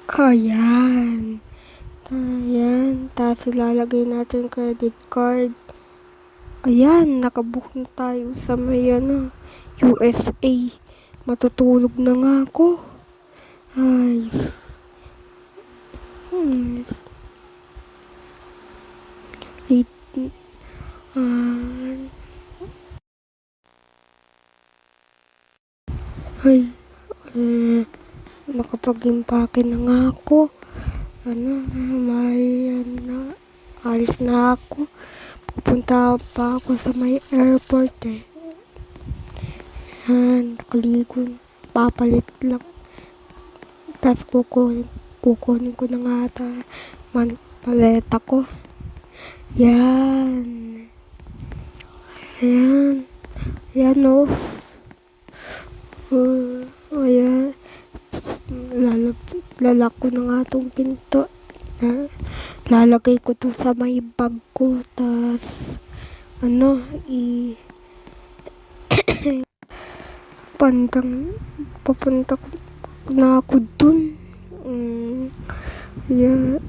Ayan. Ayan. Tapos ilalagay natin credit card. Ayan. Nakabook na tayo sa may USA. Matutulog na nga ako. Ay. Late. Ay. Makapag-impake na nga ako. Alis na ako. Pupunta pa ako sa may airport nakaligo. Papalit lang. Tapos kukunin ko na nga maleta ko. Yan. Ayan. Ayan ayan. Lalak ko na nga itong pinto. Lalagay ko to sa may bag ko. Tas papunta na ako dun. Yeah,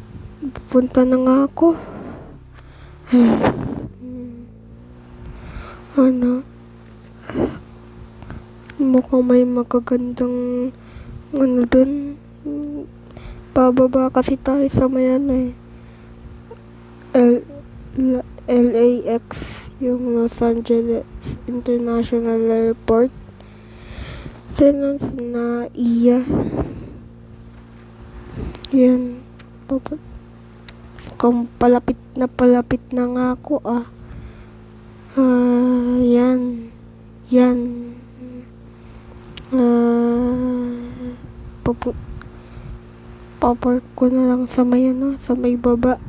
pupunta na nga ako. Mukhang may magagandang dun. Bababa kasi tayo sa may LAX, yung Los Angeles International Airport. Then na iya. Yan. Palapit na nga ako yan. Yan. Papark ko na lang sa may baba.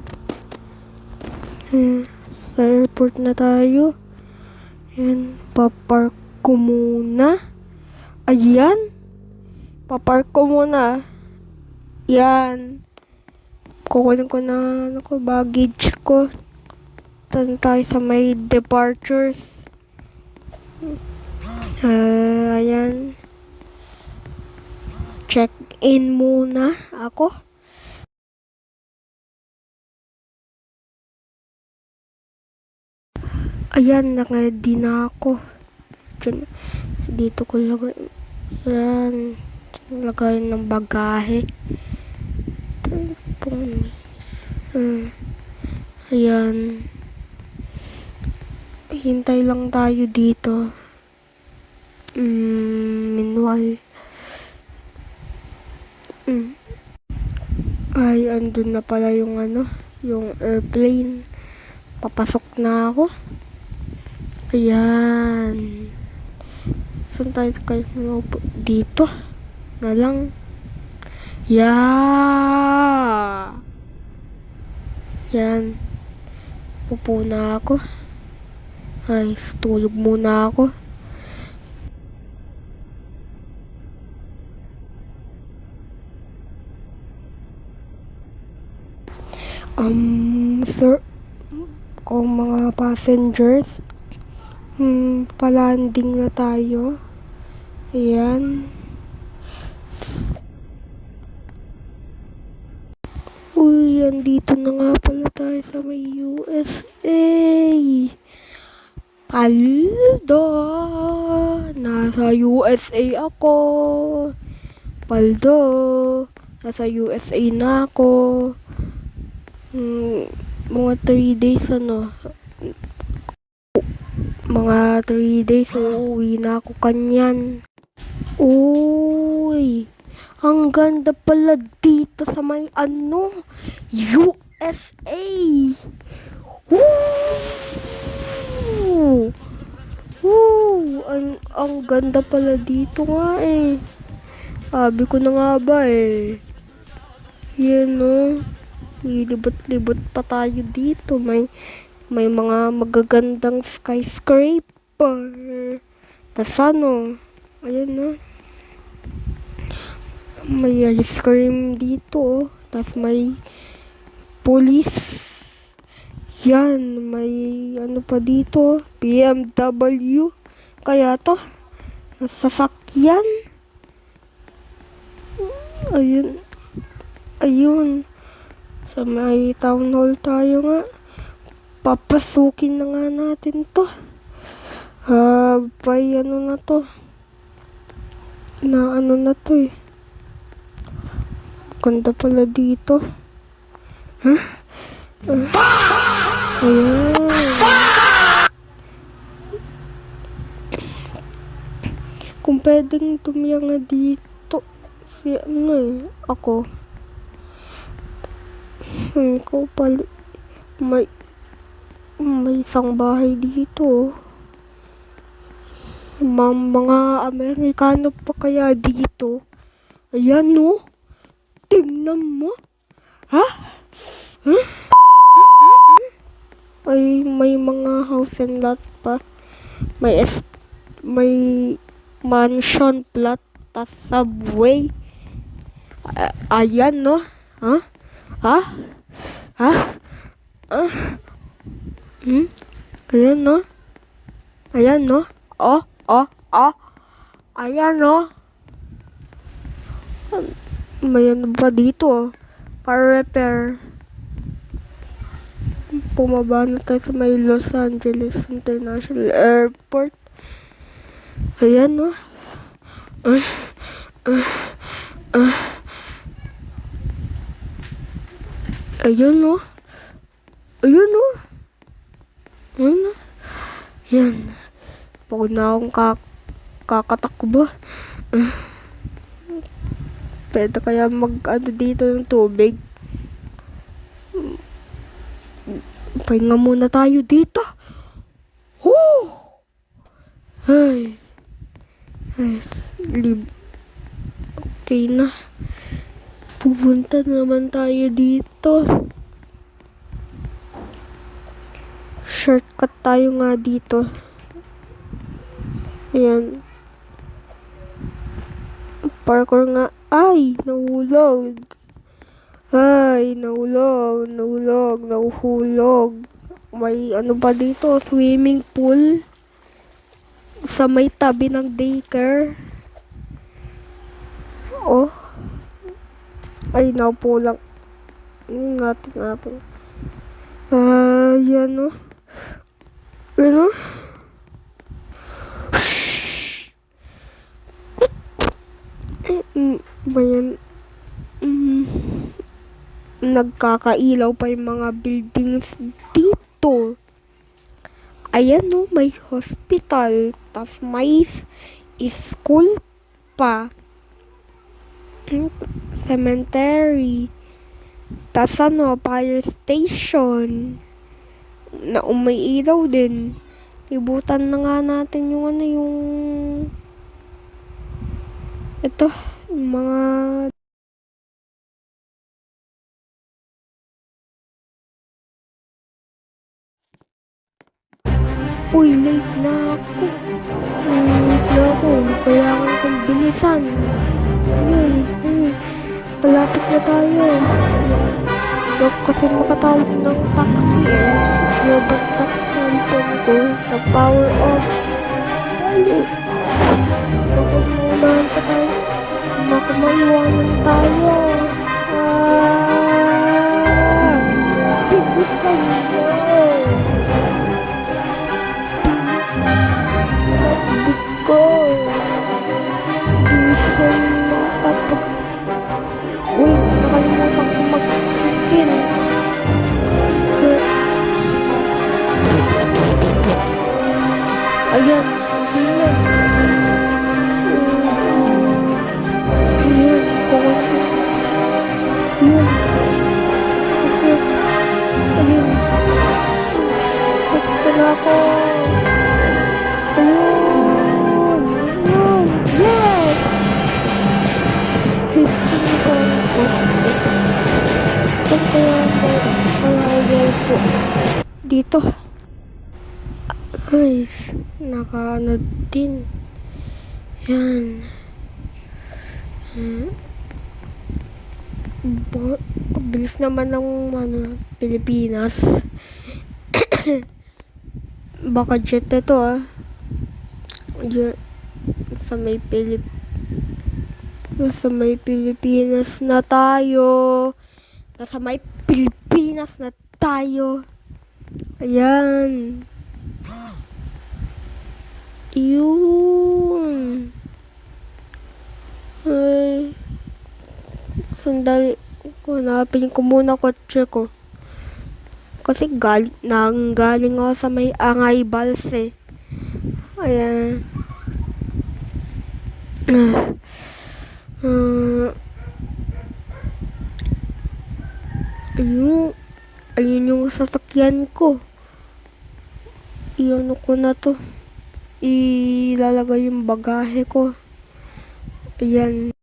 Sa airport na tayo. Yan. Papark ko muna. Ayan. Papark ko muna. Yan. Kukunin ko na baggage ko. Tanong tayo sa may departures. Ayan. Check-in muna ako. Ayan, naka-ready na ako. Dito ko lagay. Ayan. Lagay ng bagahe. Ayan. Hintay lang tayo dito. Meanwhile. Ay, andun na pala yung yung airplane. Papasok na ako. Ayan. Saan tayo kayo dito? Na lang. Yeah. Yan. Pupo na ako. Ay, tulog muna ako. Sir, kung mga passengers, palanding na tayo. Ayan. Uy, andito na nga pala tayo sa may USA. Paldo! Nasa USA ako. Paldo! Nasa USA na ako. Mga 3 days mga 3 days uuwi na ako kanyan. Uy, ang ganda pala dito sa may USA. Woo! Woo! Ang ganda pala dito nga Sabi ko na nga ba Yan Libot-libot pa tayo dito. May mga magagandang skyscraper. Tas ayan may ice cream dito. Tas may police. Yan, may pa dito. BMW. Kaya to sasakyan. Ayun. Ayun. Sa may town hall tayo nga. Papasukin na nga natin to. Ano na to. Ano na to eh. Ganda pala dito. Ayan. Kung pwedeng tumira nga dito. Ako. Ikaw pala. May isang bahay dito. Mga Amerikano pa kaya dito. Ayan no. Tingnan mo. Ha? Ay, may mga house and lot pa. May mansion plot. Tas subway. Ayan no. Ayan no. Ayan no. Ayan no. May ano ba dito? Car repair. Pumaba na tayo sa may Los Angeles International Airport. Ayan no. Ayun no. Ayun no. Yan. Pagod na akong kakatakbo. Pwede kaya dito yung tubig. Pahinga muna tayo dito. Ay. Okay na. Pupunta naman tayo dito. Shortcut tayo nga dito. Ayan. Parkour nga. Ay, nahulog. Nahuhulog. May ano ba dito? Swimming pool. Sa may tabi ng daycare. Oh. Ay, naupo lang. Natin. Yan o. Ano? Bayan. Nagkakailaw pa yung mga buildings dito. Ayan no, may hospital. Tas may school pa. Cemetery. Tas fire station. Na umiilaw din. Ibutan na nga natin yung ito, mga uy, late na ako. Kailangan kong bilisan. Palapit na tayo. Kasi makatawag ng taxi Lobat kasi sa cellphone ko. Nag-power off. Dali. Kapag maunahan pa tayo. Baka maiwanan tayo. Bilisan mo. Go. Bilisan mo. Uy, nakalimutan ko mag-check-in. Ayan, ayan. Ayan, kukunti. Ayan. Kasi, ayan. Kasi pala ako. Ayan. Ayan. Yes! History ko. Saan kaya ako palagay po? Dito. Guys, nakaano din. Yan. Bilis naman ng Pilipinas. Baka jet ito Sa may Nasa may Pilipinas na tayo. Nasa may Pilipinas na tayo. Ayan. Yun. Ay. Sandali. Hanapin ko muna kotse ko. Kasi nanggaling ako sa may Angay Balse. Ayan. Ayun yung sasakyan ko. Iyon ko na to. Ilalagay yung bagahe ko. Ayan.